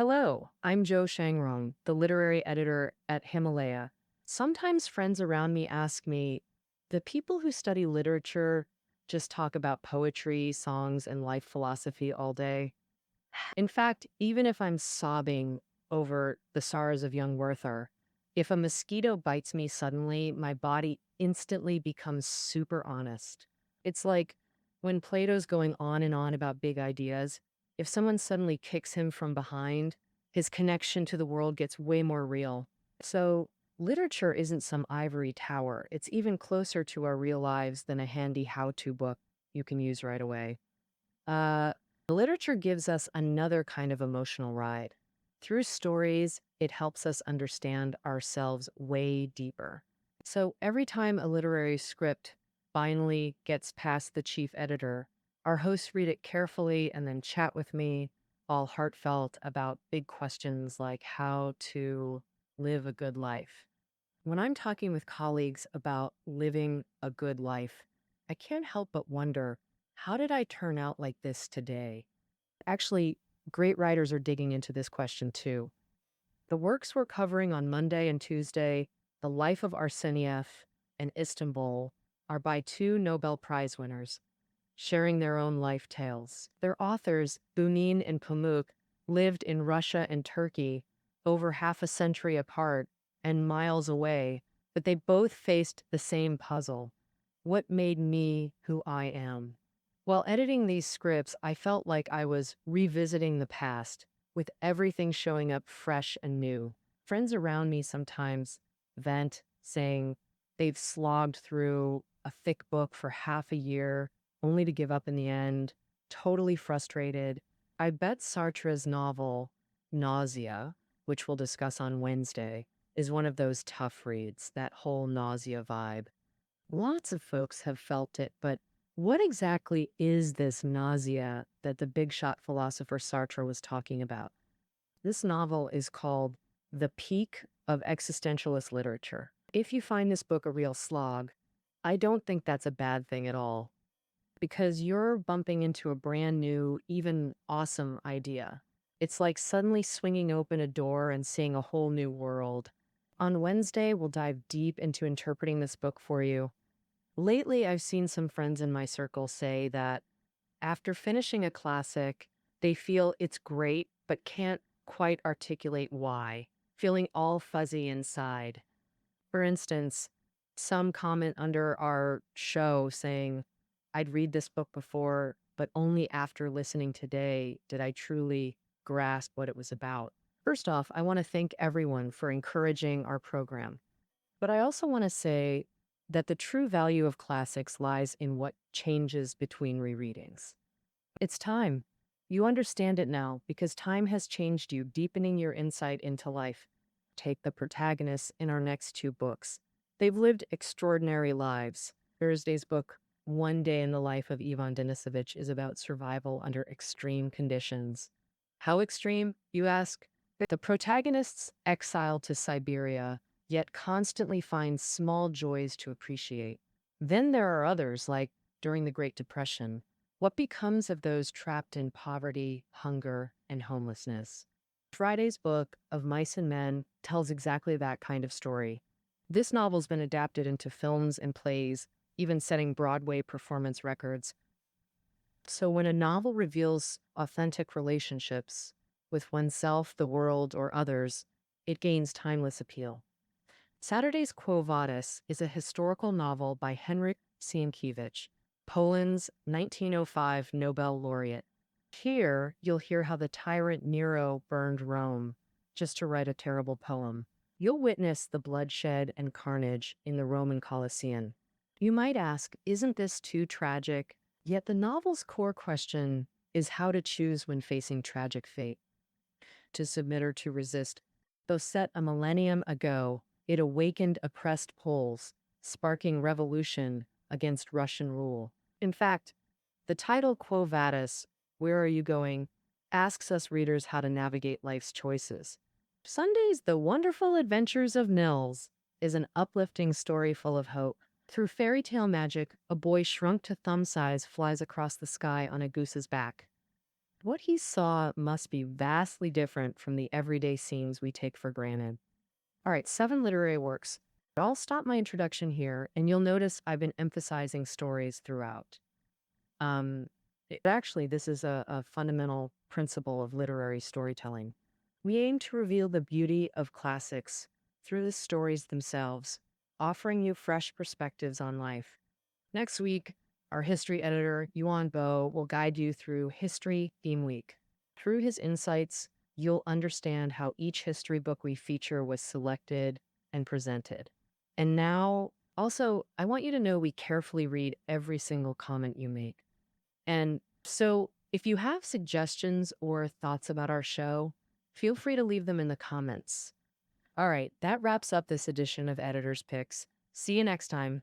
Hello, I'm Joe Shangrong, the literary editor at Himalaya. Sometimes friends around me ask me, the people who study literature just talk about poetry, songs, and life philosophy all day. In fact, even if I'm sobbing over the sorrows of young Werther, if a mosquito bites me suddenly, my body instantly becomes super honest. It's like when Plato's going on and on about big ideas, if someone suddenly kicks him from behind, his connection to the world gets way more real. So, literature isn't some ivory tower. It's even closer to our real lives than a handy how to book you can use right away. Uh, Literature gives us another kind of emotional ride. Through stories, it helps us understand ourselves way deeper. So every time a literary script finally gets past the chief editor, our hosts read it carefully and then chat with me, all heartfelt about big questions like how to live a good life. When I'm talking with colleagues about living a good life, I can't help but wonder, how did I turn out like this today? Actually, great writers are digging into this question too. The works we're covering on Monday and Tuesday, The Life of Arseniev and Istanbul, are by two Nobel Prize winners, sharing their own life tales. Their authors, Bunin and Pamuk, lived in Russia and Turkey over half a century apart and miles away, but they both faced the same puzzle. What made me who I am? While editing these scripts, I felt like I was revisiting the past, with everything showing up fresh and new. Friends around me sometimes vent, saying they've slogged through a thick book for half a year only to give up in the end, totally frustrated. I bet Sartre's novel, Nausea, which we'll discuss on Wednesday, is one of those tough reads, that whole nausea vibe. Lots of folks have felt it, but what exactly is this nausea that the big shot philosopher Sartre was talking about? This novel is called The Peak of Existentialist Literature. If you find this book a real slog, I don't think that's a bad thing at all, because you're bumping into a brand new, even awesome idea. It's like suddenly swinging open a door and seeing a whole new world. On Wednesday, we'll dive deep into interpreting this book for you. Lately, I've seen some friends in my circle say that after finishing a classic, they feel it's great, but can't quite articulate why, feeling all fuzzy inside. For instance, some comment under our show saying, I'd read this book before, but only after listening today did I truly grasp what it was about. First off, I want to thank everyone for encouraging our program. But I also want to say that the true value of classics lies in what changes between rereadings. It's time. You understand it now because time has changed you, deepening your insight into life. Take the protagonists in our next two books. They've lived extraordinary lives. Thursday's book, One Day in the Life of Ivan Denisovich, is about survival under extreme conditions. How extreme, you ask? The protagonists exile to Siberia, yet constantly find small joys to appreciate. Then there are others, like during the Great Depression. What becomes of those trapped in poverty, hunger, and homelessness? Friday's book, Of Mice and Men, tells exactly that kind of story. This novel's been adapted into films and plays, even setting Broadway performance records. So when a novel reveals authentic relationships with oneself, the world, or others, it gains timeless appeal. Saturday's Quo Vadis is a historical novel by Henryk Sienkiewicz, Poland's 1905 Nobel laureate. Here, you'll hear how the tyrant Nero burned Rome just to write a terrible poem. You'll witness the bloodshed and carnage in the Roman Colosseum. You might ask, isn't this too tragic? Yet the novel's core question is how to choose when facing tragic fate. To submit or to resist. Though set a millennium ago, it awakened oppressed Poles, sparking revolution against Russian rule. In fact, the title Quo Vadis, Where Are You Going?, asks us readers how to navigate life's choices. Sunday's The Wonderful Adventures of Nils is an uplifting story full of hope. Through fairy tale magic, a boy shrunk to thumb size flies across the sky on a goose's back. What he saw must be vastly different from the everyday scenes we take for granted. All right, 7 literary works. I'll stop my introduction here, and you'll notice I've been emphasizing stories throughout. Um, Actually, this is a fundamental principle of literary storytelling. We aim to reveal the beauty of classics through the stories themselves, offering you fresh perspectives on life. Next week, our history editor, Yuan Bo, will guide you through History Theme Week. Through his insights, you'll understand how each history book we feature was selected and presented. And now, also, I want you to know we carefully read every single comment you make. And so, if you have suggestions or thoughts about our show, feel free to leave them in the comments. All right, that wraps up this edition of Editor's Picks. See you next time.